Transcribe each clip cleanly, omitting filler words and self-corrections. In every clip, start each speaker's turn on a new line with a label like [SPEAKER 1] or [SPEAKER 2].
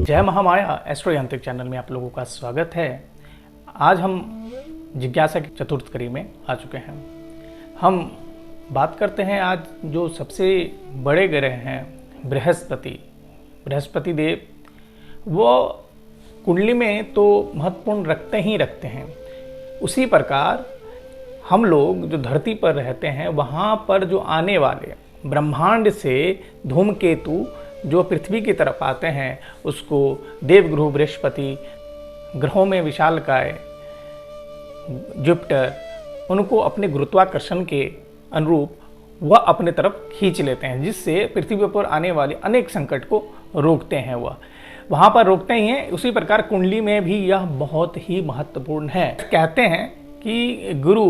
[SPEAKER 1] जय महामाया एस्ट्रो यांत्रिक चैनल में आप लोगों का स्वागत है। आज हम जिज्ञासा की चतुर्थ कड़ी में आ चुके हैं। हम बात करते हैं आज जो सबसे बड़े ग्रह हैं बृहस्पति देव, वो कुंडली में तो महत्वपूर्ण रखते ही रखते हैं। उसी प्रकार हम लोग जो धरती पर रहते हैं वहाँ पर जो आने वाले ब्रह्मांड से धूमकेतु जो पृथ्वी की तरफ आते हैं उसको देवगुरु बृहस्पति, ग्रहों में विशालकाय जुपिटर, उनको अपने गुरुत्वाकर्षण के अनुरूप वह अपने तरफ खींच लेते हैं, जिससे पृथ्वी पर आने वाले अनेक संकट को रोकते हैं। वह वहाँ पर रोकते ही हैं। उसी प्रकार कुंडली में भी यह बहुत ही महत्वपूर्ण है। कहते हैं कि गुरु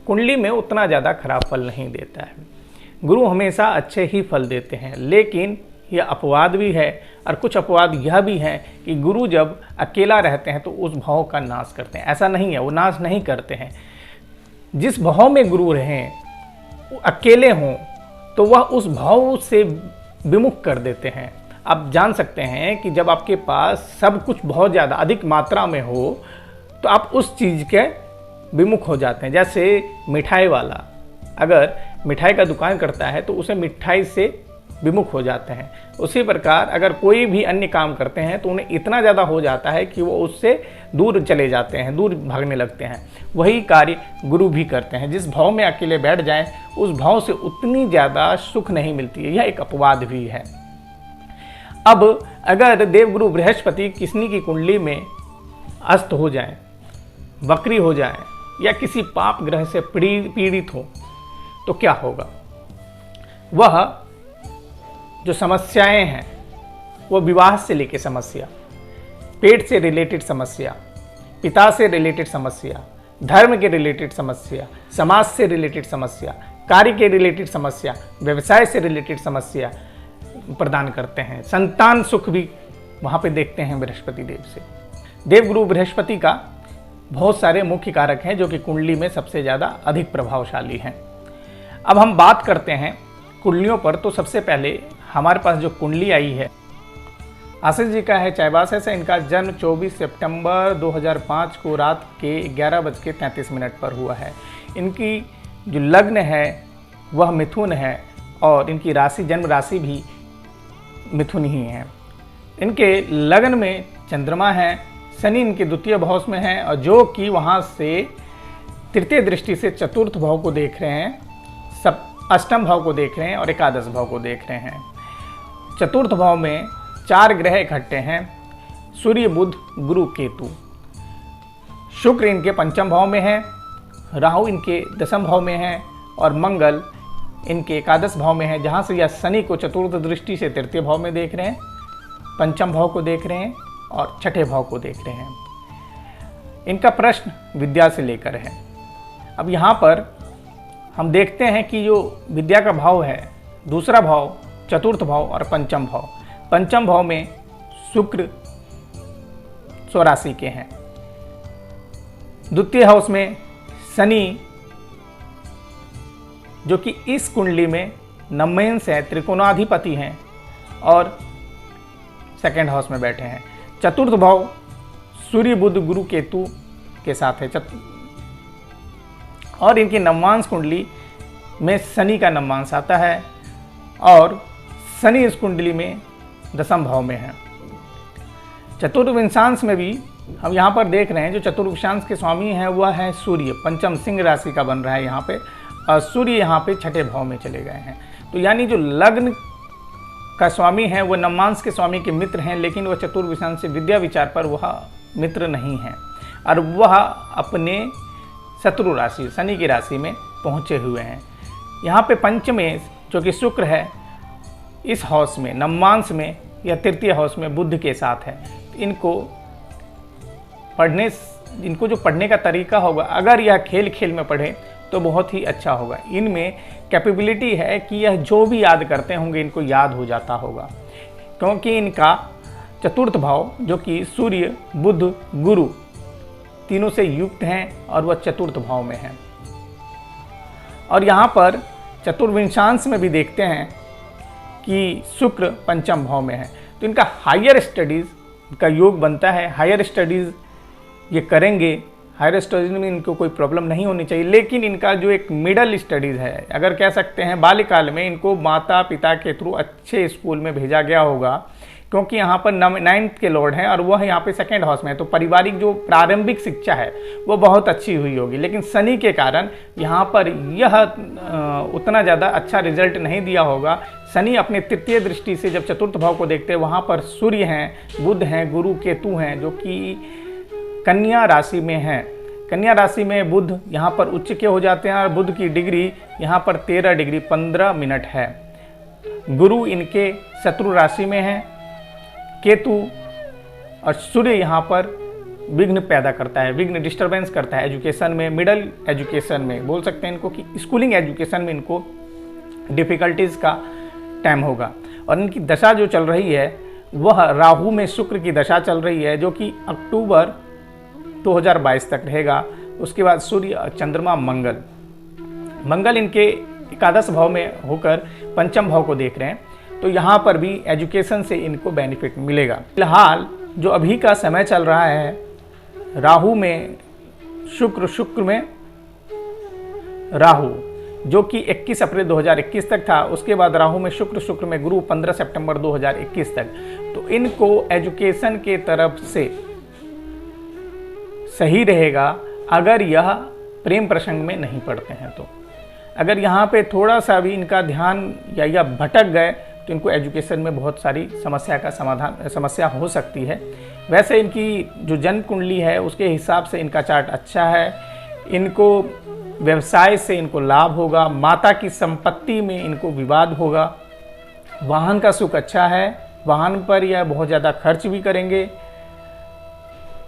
[SPEAKER 1] कुंडली में उतना ज़्यादा खराब फल नहीं देता है, गुरु हमेशा अच्छे ही फल देते हैं। लेकिन यह अपवाद भी है, और कुछ अपवाद यह भी है कि गुरु जब अकेला रहते हैं तो उस भाव का नाश करते हैं। ऐसा नहीं है, वो नाश नहीं करते हैं। जिस भाव में गुरु रहें, अकेले हों, तो वह उस भाव से विमुख कर देते हैं। आप जान सकते हैं कि जब आपके पास सब कुछ बहुत ज़्यादा अधिक मात्रा में हो तो आप उस चीज़ के विमुख हो जाते हैं। जैसे मिठाई वाला अगर मिठाई का दुकान करता है तो उसे मिठाई से विमुख हो जाते हैं। उसी प्रकार अगर कोई भी अन्य काम करते हैं तो उन्हें इतना ज़्यादा हो जाता है कि वो उससे दूर चले जाते हैं, दूर भागने लगते हैं। वही कार्य गुरु भी करते हैं। जिस भाव में अकेले बैठ जाएं उस भाव से उतनी ज़्यादा सुख नहीं मिलती है। यह एक अपवाद भी है। अब अगर देवगुरु बृहस्पति किसी की कुंडली में अस्त हो जाए, वक्री हो जाए, या किसी पाप ग्रह से पीड़ित हो तो क्या होगा? वह जो समस्याएं हैं वो विवाह से लेकर समस्या, पेट से रिलेटेड समस्या, पिता से रिलेटेड समस्या, धर्म के रिलेटेड समस्या, समाज से रिलेटेड समस्या, कार्य के रिलेटेड समस्या, व्यवसाय से रिलेटेड समस्या प्रदान करते हैं। संतान सुख भी वहाँ पे देखते हैं बृहस्पति देव से। देवगुरु बृहस्पति का बहुत सारे मुख्य कारक हैं जो कि कुंडली में सबसे ज़्यादा अधिक प्रभावशाली हैं। अब हम बात करते हैं कुंडलियों पर। तो सबसे पहले हमारे पास जो कुंडली आई है आशीष जी का है चाईबासा से। इनका जन्म 24 सितंबर 2005 को रात के 11:33 पर हुआ है। इनकी जो लग्न है वह मिथुन है और इनकी राशि, जन्म राशि भी मिथुन ही है। इनके लग्न में चंद्रमा है, शनि इनके द्वितीय भाव में है, और जो कि वहाँ से तृतीय दृष्टि से चतुर्थ भाव को देख रहे हैं, सब अष्टम भाव को देख रहे हैं और एकादश भाव को देख रहे हैं। चतुर्थ भाव में 4 ग्रह इकट्ठे हैं, सूर्य, बुध, गुरु, केतु। शुक्र इनके पंचम भाव में है, राहु इनके दसम भाव में है और मंगल इनके एकादश भाव में है, जहाँ से यह शनि को चतुर्थ दृष्टि से तृतीय भाव में देख रहे हैं, पंचम भाव को देख रहे हैं और छठे भाव को देख रहे हैं। इनका प्रश्न विद्या से लेकर है। अब यहाँ पर हम देखते हैं कि जो विद्या का भाव है, दूसरा भाव, चतुर्थ भाव और पंचम भाव। पंचम भाव में शुक्र स्वराशि के हैं, द्वितीय हाउस में शनि जो कि इस कुंडली में नवमेंस है, त्रिकोणाधिपति हैं और सेकेंड हाउस में बैठे हैं। चतुर्थ भाव सूर्य, बुध, गुरु, केतु के साथ है। और इनकी नवमांश कुंडली में शनि का नवमांश आता है और शनि इस कुंडली में दसम भाव में है। चतुर्विंशांश में भी हम यहाँ पर देख रहे हैं, जो चतुर्विंशांश के स्वामी हैं वह है सूर्य, पंचम सिंह राशि का बन रहा है यहाँ पे, और सूर्य यहाँ पे छठे भाव में चले गए हैं। तो यानी जो लग्न का स्वामी है वह नवमांश के स्वामी के मित्र हैं, लेकिन वह चतुर्विंशांश से विद्या विचार पर वह मित्र नहीं है और वह अपने शत्रु राशि शनि की राशि में पहुँचे हुए हैं। यहाँ पे पंचमेश जो कि शुक्र है, इस हाउस में नवमांश में या तृतीय हाउस में बुध के साथ है। इनको जो पढ़ने का तरीका होगा, अगर यह खेल खेल में पढ़े तो बहुत ही अच्छा होगा। इनमें कैपेबिलिटी है कि यह जो भी याद करते होंगे इनको याद हो जाता होगा, क्योंकि इनका चतुर्थ भाव जो कि सूर्य, बुध, गुरु तीनों से युक्त हैं और वह चतुर्थ भाव में है। और यहाँ पर चतुर्विंशांश में भी देखते हैं कि शुक्र पंचम भाव में है। तो इनका हायर स्टडीज़ का योग बनता है, हायर स्टडीज़ ये करेंगे, हायर स्टडीज़ में इनको कोई प्रॉब्लम नहीं होनी चाहिए। लेकिन इनका जो एक मिडल स्टडीज़ है, अगर कह सकते हैं बाल्यकाल में इनको माता पिता के थ्रू अच्छे स्कूल में भेजा गया होगा, क्योंकि यहाँ पर 9th के लॉर्ड हैं और वह यहाँ पे 2nd हाउस में है, तो पारिवारिक जो प्रारंभिक शिक्षा है वो बहुत अच्छी हुई होगी। लेकिन शनि के कारण यहाँ पर यह उतना ज़्यादा अच्छा रिजल्ट नहीं दिया होगा। शनि अपने तृतीय दृष्टि से जब चतुर्थ भाव को देखते हैं, वहाँ पर सूर्य हैं, बुध हैं, गुरु, केतु हैं, जो कि कन्या राशि में हैं। कन्या राशि में बुध यहाँ पर उच्च के हो जाते हैं और बुध की डिग्री यहाँ पर 13 डिग्री 15 मिनट है। गुरु इनके शत्रु राशि में है, केतु और सूर्य यहाँ पर विघ्न पैदा करता है, विघ्न डिस्टरबेंस करता है एजुकेशन में, मिडिल एजुकेशन में बोल सकते हैं इनको कि स्कूलिंग एजुकेशन में इनको डिफ़िकल्टीज़ का टाइम होगा। और इनकी दशा जो चल रही है वह राहु में शुक्र की दशा चल रही है, जो कि अक्टूबर 2022 तक रहेगा। उसके बाद सूर्य और चंद्रमा मंगल इनके एकादश भाव में होकर पंचम भाव को देख रहे हैं, तो यहाँ पर भी एजुकेशन से इनको बेनिफिट मिलेगा। फिलहाल जो अभी का समय चल रहा है, राहु में शुक्र में राहु, जो कि 21 अप्रैल 2021 तक था। उसके बाद राहु में शुक्र में गुरु 15 सितंबर 2021 तक। तो इनको एजुकेशन के तरफ से सही रहेगा अगर यह प्रेम प्रसंग में नहीं पड़ते हैं। तो अगर यहाँ पे थोड़ा सा भी इनका ध्यान या भटक गए तो इनको एजुकेशन में बहुत सारी समस्या हो सकती है। वैसे इनकी जो जन्म कुंडली है उसके हिसाब से इनका चार्ट अच्छा है। इनको व्यवसाय से इनको लाभ होगा, माता की संपत्ति में इनको विवाद होगा, वाहन का सुख अच्छा है, वाहन पर यह बहुत ज़्यादा खर्च भी करेंगे,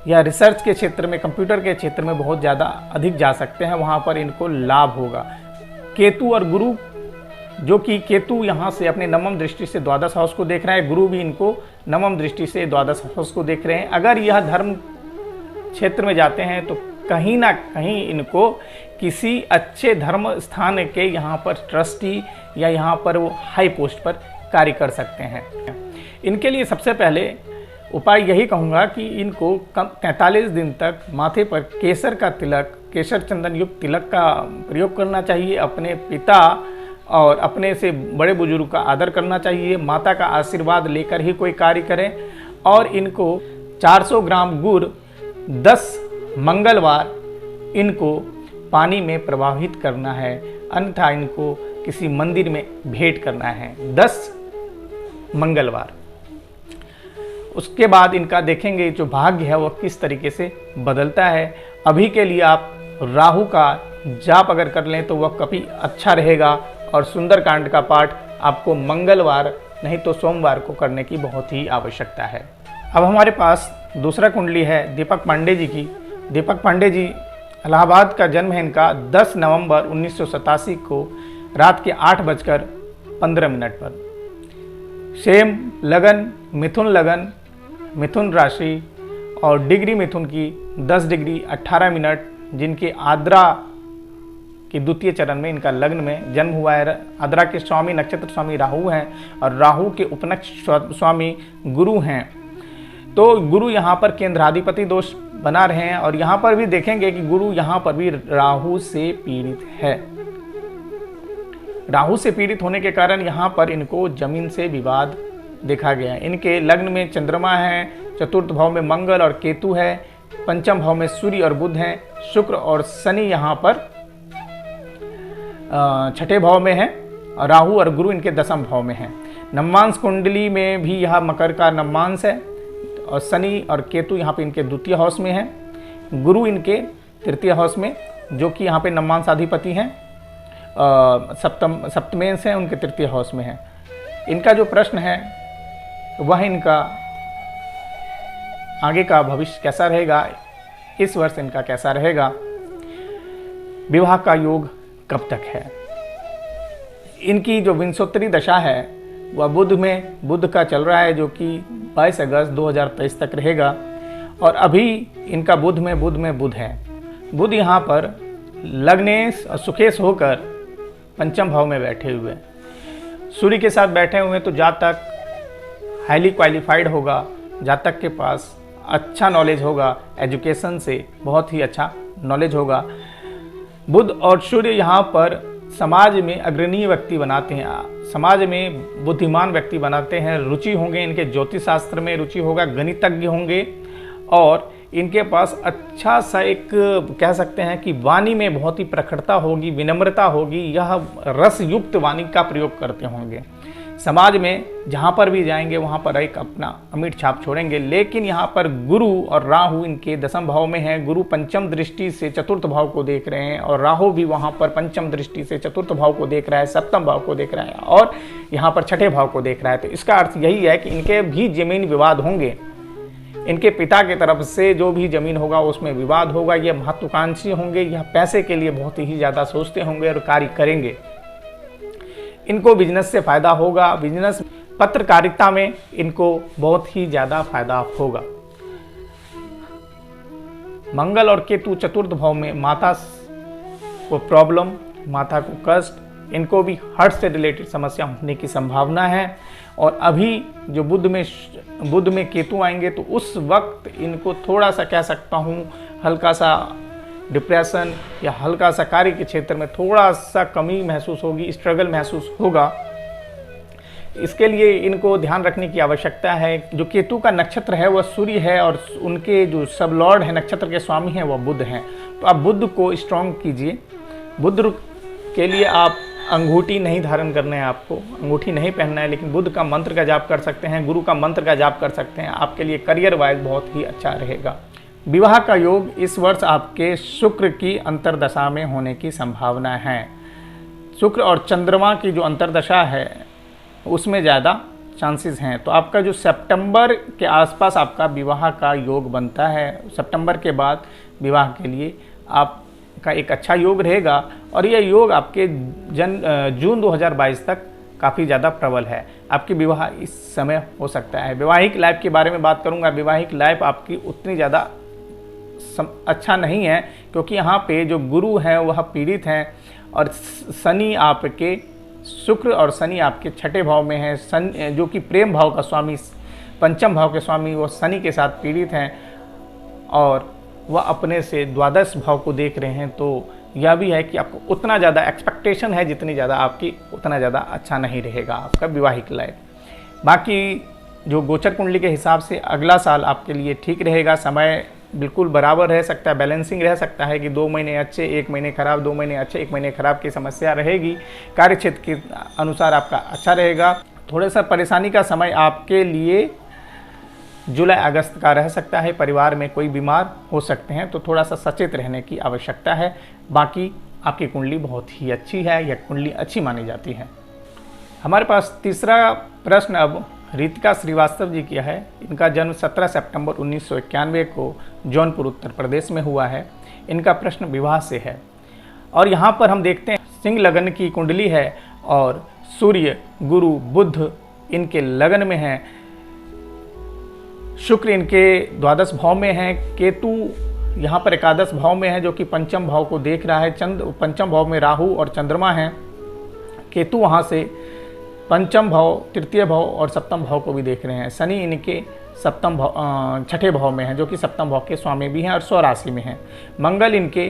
[SPEAKER 1] या रिसर्च के क्षेत्र में, कंप्यूटर के क्षेत्र में बहुत ज़्यादा अधिक जा सकते हैं, वहाँ पर इनको लाभ होगा। केतु और गुरु, जो कि केतु यहाँ से अपने नवम दृष्टि से द्वादश हाउस को देख रहा है, गुरु भी इनको नवम दृष्टि से द्वादश हाउस को देख रहे हैं। अगर यह धर्म क्षेत्र में जाते हैं तो कहीं ना कहीं इनको किसी अच्छे धर्म स्थान के यहाँ पर ट्रस्टी या यहाँ पर वो हाई पोस्ट पर कार्य कर सकते हैं। इनके लिए सबसे पहले उपाय यही कहूँगा कि इनको 43 दिन तक माथे पर केसर का तिलक, केसर चंदन युक्त तिलक का प्रयोग करना चाहिए। अपने पिता और अपने से बड़े बुजुर्ग का आदर करना चाहिए, माता का आशीर्वाद लेकर ही कोई कार्य करें। और इनको 400 ग्राम गुड़ 10 मंगलवार इनको पानी में प्रवाहित करना है, अन्यथा इनको किसी मंदिर में भेंट करना है 10 मंगलवार। उसके बाद इनका देखेंगे जो भाग्य है वह किस तरीके से बदलता है। अभी के लिए आप राहु का जाप अगर कर लें तो वह काफ़ी अच्छा रहेगा। और सुंदरकांड का पाठ आपको मंगलवार नहीं तो सोमवार को करने की बहुत ही आवश्यकता है। अब हमारे पास दूसरा कुंडली है दीपक पांडे जी की। दीपक पांडे जी इलाहाबाद का जन्म है इनका 10 नवंबर 1987 को रात के 8:15 पर। सेम लगन मिथुन राशि और डिग्री मिथुन की 10 डिग्री 18 मिनट, जिनके आद्रा के द्वितीय चरण में इनका लग्न में जन्म हुआ है। आद्रा के स्वामी नक्षत्र स्वामी राहु हैं और राहु के उपनक्षत्र स्वामी गुरु हैं। तो गुरु यहाँ पर केंद्राधिपति दोष बना रहे हैं और यहाँ पर भी देखेंगे कि गुरु यहाँ पर भी राहु से पीड़ित है। राहु से पीड़ित होने के कारण यहाँ पर इनको जमीन से विवाद देखा गया है। इनके लग्न में चंद्रमा है, चतुर्थ भाव में मंगल और केतु है, पंचम भाव में सूर्य और बुध हैं, शुक्र और शनि यहाँ पर छठे भाव में है और राहु और गुरु इनके दसम भाव में हैं। नवमांश कुंडली में भी यह मकर का नवमांश है और शनि और केतु यहाँ पे इनके द्वितीय हाउस में है, गुरु इनके तृतीय हाउस में, जो कि यहाँ पे नवमांशाधिपति हैं, सप्तमेंश हैं उनके तृतीय हाउस में है। इनका जो प्रश्न है वह इनका आगे का भविष्य कैसा रहेगा, इस वर्ष इनका कैसा रहेगा, विवाह का योग कब तक है। इनकी जो विंशोत्तरी दशा है वह बुध का चल रहा है, जो कि 22 अगस्त 2023 तक रहेगा। और अभी इनका बुध में बुध है। बुध यहाँ पर लग्नेश और सुखेश होकर पंचम भाव में बैठे हुए, सूर्य के साथ बैठे हुए, तो जातक हाईली क्वालिफाइड होगा, जातक के पास अच्छा नॉलेज होगा, एजुकेशन से बहुत ही अच्छा नॉलेज होगा। बुध और सूर्य यहाँ पर समाज में अग्रणीय व्यक्ति बनाते हैं, समाज में बुद्धिमान व्यक्ति बनाते हैं। रुचि होंगे इनके ज्योतिष शास्त्र में, रुचि होगा, गणितज्ञ होंगे और इनके पास अच्छा सा एक कह सकते हैं कि वाणी में बहुत ही प्रखरता होगी, विनम्रता होगी, यह रस युक्त वाणी का प्रयोग करते होंगे। समाज में जहाँ पर भी जाएंगे वहाँ पर एक अपना अमिट छाप छोड़ेंगे। लेकिन यहाँ पर गुरु और राहु इनके दशम भाव में हैं। गुरु पंचम दृष्टि से चतुर्थ भाव को देख रहे हैं और राहु भी वहाँ पर पंचम दृष्टि से चतुर्थ भाव को देख रहा है, सप्तम भाव को देख रहा है और यहाँ पर छठे भाव को देख रहा है। तो इसका अर्थ यही है कि इनके भी जमीन विवाद होंगे, इनके पिता की तरफ से जो भी जमीन होगा उसमें विवाद होगा। ये महत्वाकांक्षी होंगे, यह पैसे के लिए बहुत ही ज़्यादा सोचते होंगे और कार्य करेंगे। इनको बिजनेस से फायदा होगा, बिजनेस पत्रकारिता में इनको बहुत ही ज़्यादा फायदा होगा। मंगल और केतु चतुर्थ भाव में माता को प्रॉब्लम, माता को कष्ट, इनको भी हार्ट से रिलेटेड समस्या होने की संभावना है। और अभी जो बुध में केतु आएंगे तो उस वक्त इनको थोड़ा सा कह सकता हूँ हल्का सा डिप्रेशन या हल्का सा कार्य के क्षेत्र में थोड़ा सा कमी महसूस होगी, स्ट्रगल महसूस होगा। इसके लिए इनको ध्यान रखने की आवश्यकता है। जो केतु का नक्षत्र है वह सूर्य है और उनके जो सब लॉर्ड है, नक्षत्र के स्वामी हैं, वह बुध हैं। तो आप बुध को स्ट्रॉन्ग कीजिए। बुध के लिए आप अंगूठी नहीं धारण करना है, आपको अंगूठी नहीं पहनना है, लेकिन बुध का मंत्र का जाप कर सकते हैं, गुरु का मंत्र का जाप कर सकते हैं। आपके लिए करियर वाइज बहुत ही अच्छा रहेगा। विवाह का योग इस वर्ष आपके शुक्र की अंतर्दशा में होने की संभावना है। शुक्र और चंद्रमा की जो अंतर्दशा है उसमें ज़्यादा चांसेस हैं। तो आपका जो सितंबर के आसपास आपका विवाह का योग बनता है, सितंबर के बाद विवाह के लिए आपका एक अच्छा योग रहेगा और यह योग आपके जून 2022 तक काफ़ी ज़्यादा प्रबल है। आपकी विवाह इस समय हो सकता है। वैवाहिक लाइफ के बारे में बात करूंगा। वैवाहिक लाइफ आपकी उतनी ज़्यादा अच्छा नहीं है क्योंकि यहाँ पे जो गुरु हैं वह पीड़ित हैं और शनि आपके, शुक्र और शनि आपके छठे भाव में है। शनि जो कि प्रेम भाव का स्वामी, पंचम भाव के स्वामी, वो शनि के साथ पीड़ित हैं और वह अपने से द्वादश भाव को देख रहे हैं। तो यह भी है कि आपको उतना ज़्यादा एक्सपेक्टेशन है, जितनी ज़्यादा आपकी उतना ज़्यादा अच्छा नहीं रहेगा आपका विवाहिक लाइफ। बाकी जो गोचर कुंडली के हिसाब से अगला साल आपके लिए ठीक रहेगा। समय बिल्कुल बराबर रह सकता है, बैलेंसिंग रह सकता है कि 2 महीने अच्छे 1 महीने खराब, 2 महीने अच्छे 1 महीने खराब की समस्या रहेगी। कार्य क्षेत्र के अनुसार आपका अच्छा रहेगा। थोड़ा सा परेशानी का समय आपके लिए जुलाई अगस्त का रह सकता है। परिवार में कोई बीमार हो सकते हैं तो थोड़ा सा सचेत रहने की आवश्यकता है। बाकी आपकी कुंडली बहुत ही अच्छी है, यह कुंडली अच्छी मानी जाती है। हमारे पास तीसरा प्रश्न अब रितिका श्रीवास्तव जी किया है। इनका जन्म 17 सितंबर 1991 को जौनपुर उत्तर प्रदेश में हुआ है। इनका प्रश्न विवाह से है और यहाँ पर हम देखते हैं सिंह लगन की कुंडली है और सूर्य, गुरु, बुध इनके लगन में हैं। शुक्र इनके द्वादश भाव में है। केतु यहाँ पर एकादश भाव में है जो कि पंचम भाव को देख रहा है। पंचम भाव में राहु और चंद्रमा हैं। केतु वहाँ से पंचम भाव, तृतीय भाव और सप्तम भाव को भी देख रहे हैं। शनि इनके सप्तम भाव, छठे भाव में है जो कि सप्तम भाव के स्वामी भी हैं और स्वराशि में हैं। मंगल इनके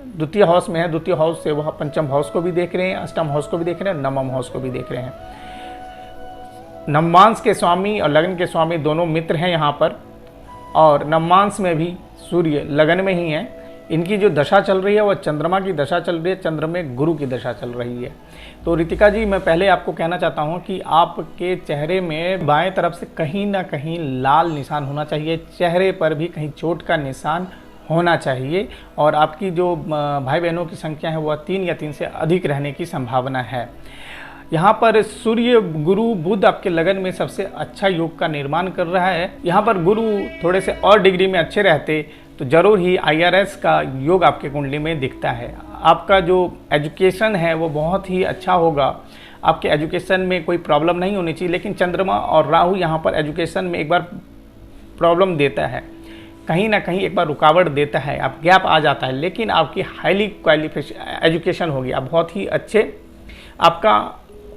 [SPEAKER 1] द्वितीय हाउस में है। द्वितीय हाउस से वह पंचम हाउस को भी देख रहे हैं, अष्टम हाउस को भी देख रहे हैं, नवम हाउस को भी देख रहे हैं। नवमांश के स्वामी और लगन के स्वामी दोनों मित्र हैं यहाँ पर और नवमांश में भी सूर्य लगन में ही है। इनकी जो दशा चल रही है वह चंद्रमा की दशा चल रही है, चंद्र में गुरु की दशा चल रही है। तो रितिका जी, मैं पहले आपको कहना चाहता हूं कि आपके चेहरे में बाएं तरफ से कहीं ना कहीं लाल निशान होना चाहिए, चेहरे पर भी कहीं चोट का निशान होना चाहिए और आपकी जो भाई बहनों की संख्या है वह 3 या 3 से अधिक रहने की संभावना है। यहाँ पर सूर्य, गुरु, बुध आपके लगन में सबसे अच्छा योग का निर्माण कर रहा है। यहाँ पर गुरु थोड़े से और डिग्री में अच्छे रहते तो जरूर ही IRS का योग आपके कुंडली में दिखता है। आपका जो एजुकेशन है वो बहुत ही अच्छा होगा। आपके एजुकेशन में कोई प्रॉब्लम नहीं होनी चाहिए, लेकिन चंद्रमा और राहु यहाँ पर एजुकेशन में एक बार प्रॉब्लम देता है, कहीं ना कहीं एक बार रुकावट देता है, आप गैप आ जाता है। लेकिन आपकी हाईली क्वालिफिकेशन एजुकेशन होगी, आप बहुत ही अच्छे आपका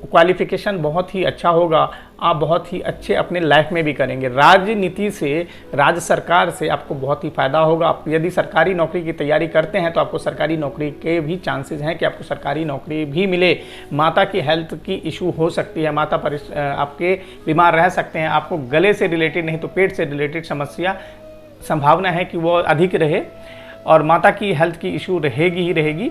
[SPEAKER 1] क्वालिफिकेशन बहुत ही अच्छा होगा, आप बहुत ही अच्छे अपने लाइफ में भी करेंगे। राजनीति से, राज्य सरकार से आपको बहुत ही फायदा होगा। आप यदि सरकारी नौकरी की तैयारी करते हैं तो आपको सरकारी नौकरी के भी चांसेस हैं कि आपको सरकारी नौकरी भी मिले। माता की हेल्थ की इशू हो सकती है, माता आपके बीमार रह सकते हैं, आपको गले से रिलेटेड नहीं तो पेट से रिलेटेड समस्या संभावना है कि वो अधिक रहे, और माता की हेल्थ की इशू रहेगी ही रहेगी।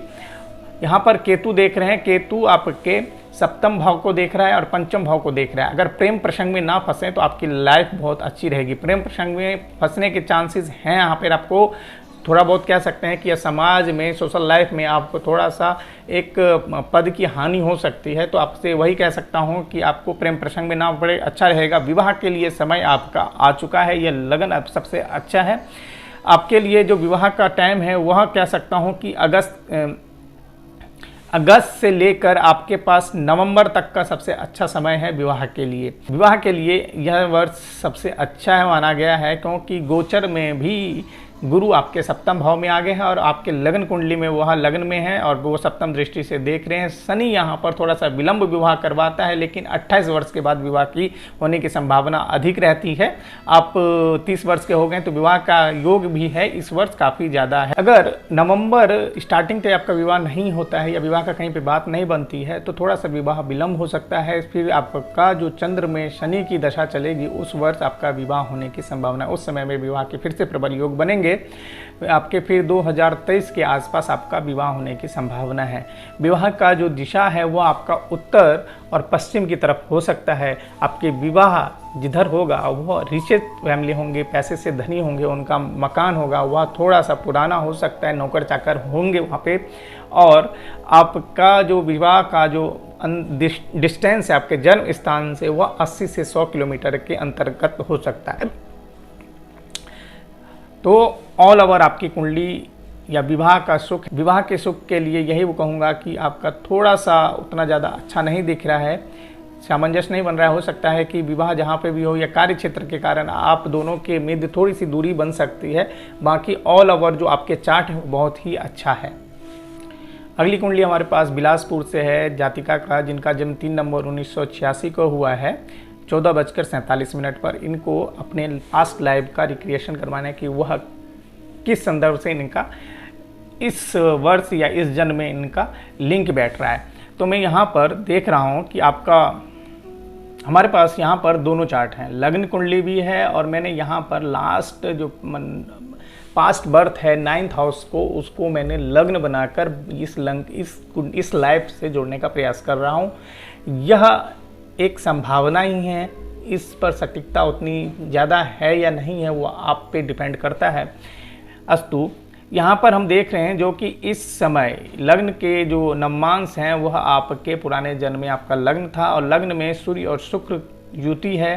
[SPEAKER 1] यहाँ पर केतु देख रहे हैं, केतु आपके सप्तम भाव को देख रहा है और पंचम भाव को देख रहा है। अगर प्रेम प्रसंग में ना फंसे तो आपकी लाइफ बहुत अच्छी रहेगी। प्रेम प्रसंग में फंसने के चांसेस हैं, यहाँ पर आपको थोड़ा बहुत कह सकते हैं कि समाज में, सोशल लाइफ में आपको थोड़ा सा एक पद की हानि हो सकती है। तो आपसे वही कह सकता हूँ कि आपको प्रेम प्रसंग में ना पड़े, अच्छा रहेगा। विवाह के लिए समय आपका आ चुका है, यह लगन अब सबसे अच्छा है आपके लिए। जो विवाह का टाइम है वह कह सकता हूँ कि अगस्त से लेकर आपके पास नवंबर तक का सबसे अच्छा समय है विवाह के लिए। विवाह के लिए यह वर्ष सबसे अच्छा है माना गया है, क्योंकि गोचर में भी गुरु आपके सप्तम भाव में आ गए हैं और आपके लगन कुंडली में वह लगन में है और वो सप्तम दृष्टि से देख रहे हैं। शनि यहाँ पर थोड़ा सा विलंब विवाह करवाता है, लेकिन 28 वर्ष के बाद विवाह की होने की संभावना अधिक रहती है। आप 30 वर्ष के हो गए तो विवाह का योग भी है इस वर्ष काफ़ी ज़्यादा है। अगर नवंबर स्टार्टिंग से आपका विवाह नहीं होता है या विवाह का कहीं पर बात नहीं बनती है तो थोड़ा सा विवाह विलंब हो सकता है। फिर आपका जो चंद्र में शनि की दशा चलेगी उस वर्ष आपका विवाह होने की संभावना, उस समय में विवाह के फिर से प्रबल योग बनेंगे। आपके फिर 2023 के आसपास आपका विवाह होने की संभावना है। विवाह का जो दिशा है वो आपका उत्तर और पश्चिम की तरफ हो सकता है। आपके विवाह जिधर होगा वो रिच फैमिली होंगे, पैसे से धनी होंगे, उनका मकान होगा वह थोड़ा सा पुराना हो सकता है, नौकर चाकर होंगे वहाँ पे, और आपका जो विवाह का जो डिस्टेंस है आपके जन्म स्थान से वह 80 से 100 किलोमीटर के अंतर्गत हो सकता है। तो ऑल ओवर आपकी कुंडली या विवाह का सुख, विवाह के सुख के लिए यही वो कहूँगा कि आपका थोड़ा सा उतना ज़्यादा अच्छा नहीं दिख रहा है, सामंजस्य नहीं बन रहा है। हो सकता है कि विवाह जहाँ पे भी हो या कार्य क्षेत्र के कारण आप दोनों के मध्य थोड़ी सी दूरी बन सकती है। बाकी ऑल ओवर जो आपके चार्ट है वो बहुत ही अच्छा है। अगली कुंडली हमारे पास बिलासपुर से है, जातिका का, जिनका जन्म 3 नवंबर 1986 को हुआ है 14:47 पर। इनको अपने पास्ट लाइफ का रिक्रिएशन करवाना है कि वह किस संदर्भ से इनका इस वर्ष या इस जन्म में इनका लिंक बैठ रहा है। तो मैं यहाँ पर देख रहा हूँ कि आपका, हमारे पास यहाँ पर दोनों चार्ट हैं, लग्न कुंडली भी है और मैंने यहाँ पर लास्ट जो पास्ट बर्थ है 9th हाउस को, उसको मैंने लग्न बनाकर इस लाइफ से जोड़ने का प्रयास कर रहा हूँ। यह एक संभावना ही है, इस पर सटीकता उतनी ज़्यादा है या नहीं है वो आप पे डिपेंड करता है। अस्तु यहाँ पर हम देख रहे हैं जो कि इस समय लग्न के जो नवमांश हैं वह आपके पुराने जन्म में आपका लग्न था और लग्न में सूर्य और शुक्र युति है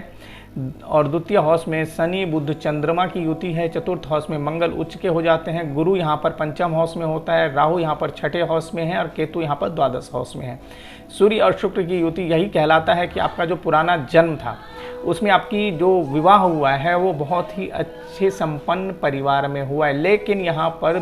[SPEAKER 1] और द्वितीय हाउस में शनि बुध चंद्रमा की युति है, चतुर्थ हाउस में मंगल उच्च के हो जाते हैं, गुरु यहाँ पर पंचम हाउस में होता है, राहु यहाँ पर छठे हाउस में है और केतु यहाँ पर द्वादश हाउस में है। सूर्य और शुक्र की युति यही कहलाता है कि आपका जो पुराना जन्म था उसमें आपकी जो विवाह हुआ है वो बहुत ही अच्छे संपन्न परिवार में हुआ है, लेकिन यहाँ पर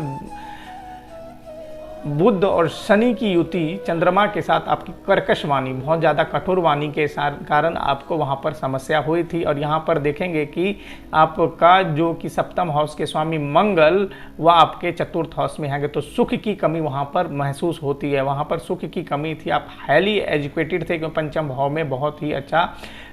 [SPEAKER 1] बुध और शनि की युति चंद्रमा के साथ आपकी कर्कश वाणी, बहुत ज़्यादा कठोर वाणी के कारण आपको वहाँ पर समस्या हुई थी। और यहाँ पर देखेंगे कि आपका जो कि सप्तम हाउस के स्वामी मंगल वह आपके चतुर्थ हाउस में है, तो सुख की कमी वहाँ पर महसूस होती है, वहाँ पर सुख की कमी थी। आप हाईली एजुकेटेड थे क्योंकि पंचम भाव में बहुत ही अच्छा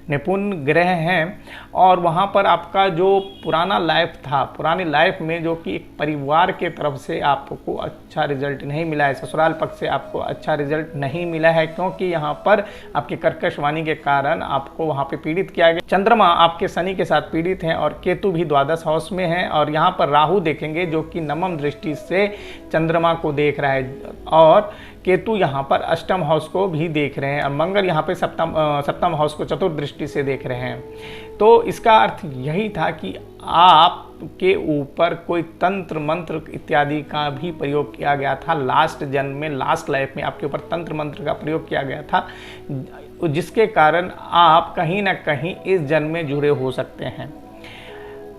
[SPEAKER 1] निपुण ग्रह हैं और वहाँ पर आपका जो पुराना लाइफ था, पुरानी लाइफ में जो कि एक परिवार के तरफ से आपको अच्छा रिजल्ट नहीं मिला है, ससुराल पक्ष से आपको अच्छा रिजल्ट नहीं मिला है क्योंकि यहाँ पर आपके कर्कश वाणी के कारण आपको वहाँ पे पीड़ित किया गया। चंद्रमा आपके शनि के साथ पीड़ित हैं और केतु भी द्वादश हाउस में है और यहाँ पर राहु देखेंगे जो कि नवम दृष्टि से चंद्रमा को देख रहा है और केतु यहाँ पर अष्टम हाउस को भी देख रहे हैं और मंगल यहाँ पे सप्तम हाउस को चतुर्थ दृष्टि से देख रहे हैं। तो इसका अर्थ यही था कि आपके ऊपर कोई तंत्र मंत्र इत्यादि का भी प्रयोग किया गया था लास्ट जन्म में, लास्ट लाइफ में आपके ऊपर तंत्र मंत्र का प्रयोग किया गया था, जिसके कारण आप कहीं ना कहीं इस जन्म में जुड़े हो सकते हैं।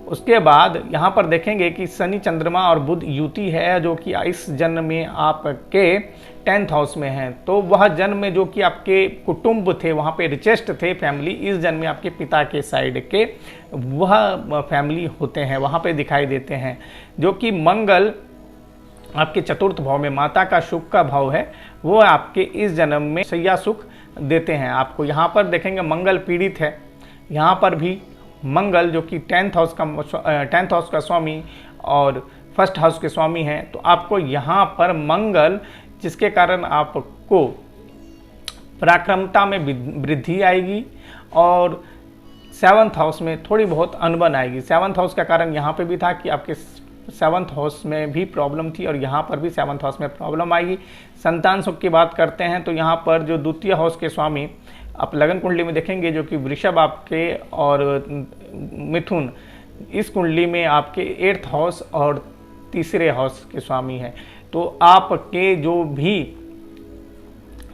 [SPEAKER 1] उसके बाद यहाँ पर देखेंगे कि शनि चंद्रमा और बुध युति है जो कि इस जन्म में आपके 10th हाउस में है। तो वह जन्म में जो कि आपके कुटुंब थे, वहाँ पे रिचेस्ट थे फैमिली, इस जन्म में आपके पिता के साइड के वह फैमिली होते हैं, वहाँ पे दिखाई देते हैं। जो कि मंगल आपके 4th भाव में माता का सुख का भाव है, वो आपके इस जन्म में सैया सुख देते हैं आपको। यहाँ पर देखेंगे मंगल पीड़ित है, यहाँ पर भी मंगल जो कि 10th हाउस का स्वामी और 1st हाउस के स्वामी हैं, तो आपको यहाँ पर मंगल जिसके कारण आपको पराक्रमता में वृद्धि आएगी और 7th हाउस में थोड़ी बहुत अनबन आएगी। 7th हाउस का कारण यहाँ पे भी था कि आपके 7th हाउस में भी प्रॉब्लम थी और यहाँ पर भी 7th हाउस में प्रॉब्लम आएगी। संतान सुख की बात करते हैं तो यहाँ पर जो 2य हाउस के स्वामी आप लगन कुंडली में देखेंगे जो कि वृषभ आपके और मिथुन इस कुंडली में आपके 8th हाउस और 3रे हाउस के स्वामी हैं। तो आपके जो भी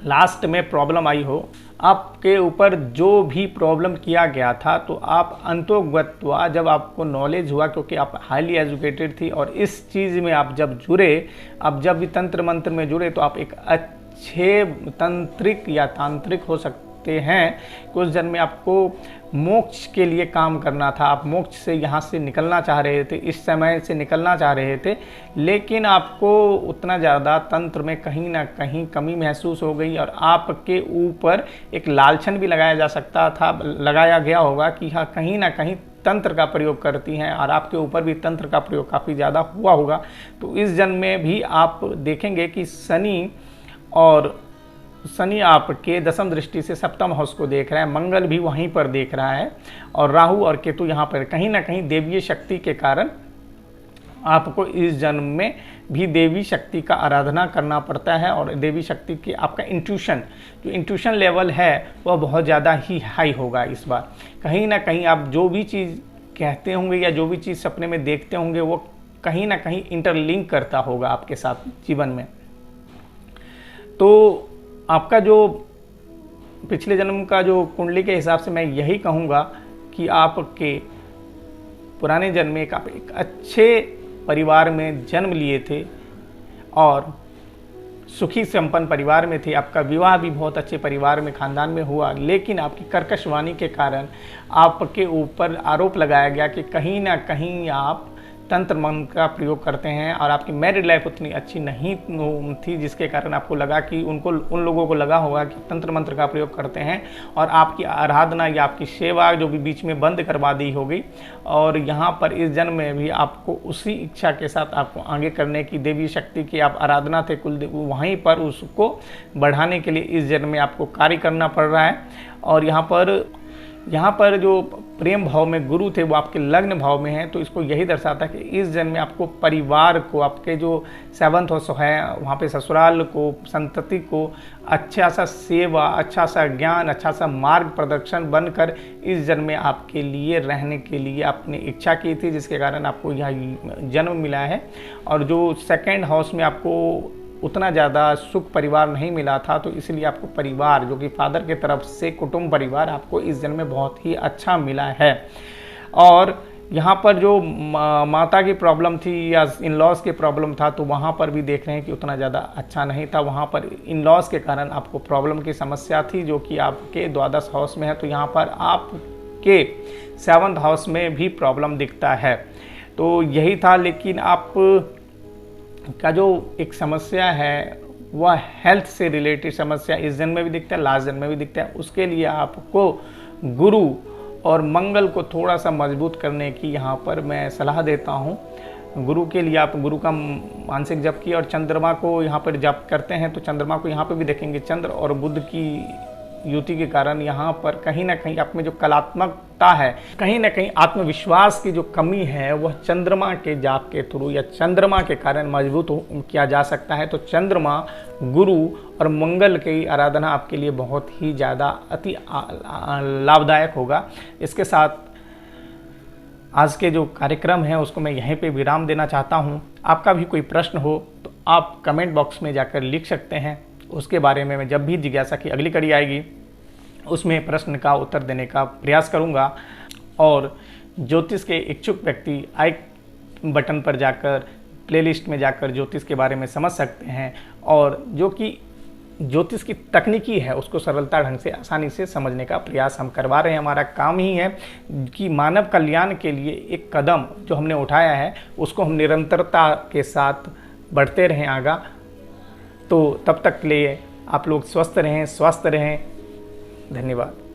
[SPEAKER 1] लास्ट में प्रॉब्लम आई हो, आपके ऊपर जो भी प्रॉब्लम किया गया था, तो आप अंतोगत्वा जब आपको नॉलेज हुआ, क्योंकि आप हाईली एजुकेटेड थी और इस चीज़ में आप जब जुड़े, आप जब भी तंत्र मंत्र में जुड़े, तो आप एक अच्छे तंत्रिक या तांत्रिक हो सकते हैं कि उस जन्म में आपको मोक्ष के लिए काम करना था। आप मोक्ष से यहाँ से निकलना चाह रहे थे, इस समय से निकलना चाह रहे थे, लेकिन आपको उतना ज़्यादा तंत्र में कहीं ना कहीं कमी महसूस हो गई और आपके ऊपर एक लालछन भी लगाया जा सकता था, लगाया गया होगा कि हाँ कहीं ना कहीं तंत्र का प्रयोग करती हैं और आपके ऊपर भी तंत्र का प्रयोग काफ़ी ज़्यादा हुआ होगा। तो इस जन्म में भी आप देखेंगे कि शनि आपके 10वीं दृष्टि से 7म हाउस को देख रहा है, मंगल भी वहीं पर देख रहा है और राहु और केतु यहाँ पर कहीं ना कहीं देवीय शक्ति के कारण आपको इस जन्म में भी देवी शक्ति का आराधना करना पड़ता है और देवी शक्ति की आपका इंट्यूशन लेवल है वह बहुत ज़्यादा ही हाई होगा इस बार। कहीं ना कहीं आप जो भी चीज़ कहते होंगे या जो भी चीज़ सपने में देखते होंगे वो कहीं ना कहीं इंटरलिंक करता होगा आपके साथ जीवन में। तो आपका जो पिछले जन्म का जो कुंडली के हिसाब से मैं यही कहूँगा कि आपके पुराने जन्म में आप एक अच्छे परिवार में जन्म लिए थे और सुखी संपन्न परिवार में थे। आपका विवाह भी बहुत अच्छे परिवार में, खानदान में हुआ, लेकिन आपकी कर्कश वाणी के कारण आपके ऊपर आरोप लगाया गया कि कहीं ना कहीं आप तंत्र मंत्र का प्रयोग करते हैं और आपकी मैरिड लाइफ उतनी अच्छी नहीं थी, जिसके कारण आपको लगा कि उन लोगों को लगा होगा कि तंत्र मंत्र का प्रयोग करते हैं और आपकी आराधना या आपकी सेवा जो भी बीच में बंद करवा दी होगी। और यहाँ पर इस जन्म में भी आपको उसी इच्छा के साथ आपको आगे करने की देवी शक्ति की आप आराधना थे कुलदेव, वहीं पर उसको बढ़ाने के लिए इस जन्म में आपको कार्य करना पड़ रहा है। और यहाँ पर जो प्रेम भाव में गुरु थे वो आपके लग्न भाव में हैं, तो इसको यही दर्शाता है कि इस जन्म में आपको परिवार को, आपके जो 7th हाउस है वहाँ पे ससुराल को, संतति को अच्छा सा सेवा, अच्छा सा ज्ञान, अच्छा सा मार्ग प्रदर्शन बनकर इस जन्म में आपके लिए रहने के लिए आपने इच्छा की थी, जिसके कारण आपको यह जन्म मिला है। और जो 2nd हाउस में आपको उतना ज़्यादा सुख परिवार नहीं मिला था, तो इसलिए आपको परिवार जो कि फादर के तरफ से कुटुंब परिवार आपको इस जन्म में बहुत ही अच्छा मिला है। और यहाँ पर जो माता की प्रॉब्लम थी या इन लॉज की प्रॉब्लम था, तो वहाँ पर भी देख रहे हैं कि उतना ज़्यादा अच्छा नहीं था। वहाँ पर इन लॉज के कारण आपको प्रॉब्लम की समस्या थी जो कि आपके 12th हाउस में है, तो यहाँ पर आपके 7th हाउस में भी प्रॉब्लम दिखता है। तो यही था, लेकिन आप का जो एक समस्या है वह हेल्थ से रिलेटेड समस्या इस जन्म में भी दिखता है, लास्ट जन्म में भी दिखता है। उसके लिए आपको गुरु और मंगल को थोड़ा सा मजबूत करने की यहाँ पर मैं सलाह देता हूँ। गुरु के लिए आप गुरु का मानसिक जप किए और चंद्रमा को यहाँ पर जप करते हैं, तो चंद्रमा को यहाँ पर भी देखेंगे। चंद्र और बुध की युति के कारण यहाँ पर कहीं ना कहीं आप में जो कलात्मकता है, कहीं ना कहीं आत्मविश्वास की जो कमी है, वह चंद्रमा के जाप के थ्रू या चंद्रमा के कारण मजबूत किया जा सकता है। तो चंद्रमा, गुरु और मंगल की आराधना आपके लिए बहुत ही ज़्यादा अति लाभदायक होगा। इसके साथ आज के जो कार्यक्रम है उसको मैं यहीं पे विराम देना चाहता हूँ। आपका भी कोई प्रश्न हो तो आप कमेंट बॉक्स में जाकर लिख सकते हैं। उसके बारे में मैं जब भी जिज्ञासा की अगली कड़ी आएगी उसमें प्रश्न का उत्तर देने का प्रयास करूंगा। और ज्योतिष के इच्छुक व्यक्ति आई बटन पर जाकर प्लेलिस्ट में जाकर ज्योतिष के बारे में समझ सकते हैं, और जो कि ज्योतिष की तकनीकी है उसको सरलता ढंग से आसानी से समझने का प्रयास हम करवा रहे हैं। हमारा काम ही है कि मानव कल्याण के लिए एक कदम जो हमने उठाया है उसको हम निरंतरता के साथ बढ़ते रहें आगा। तो तब तक के लिए आप लोग स्वस्थ रहें, स्वस्थ रहें। धन्यवाद।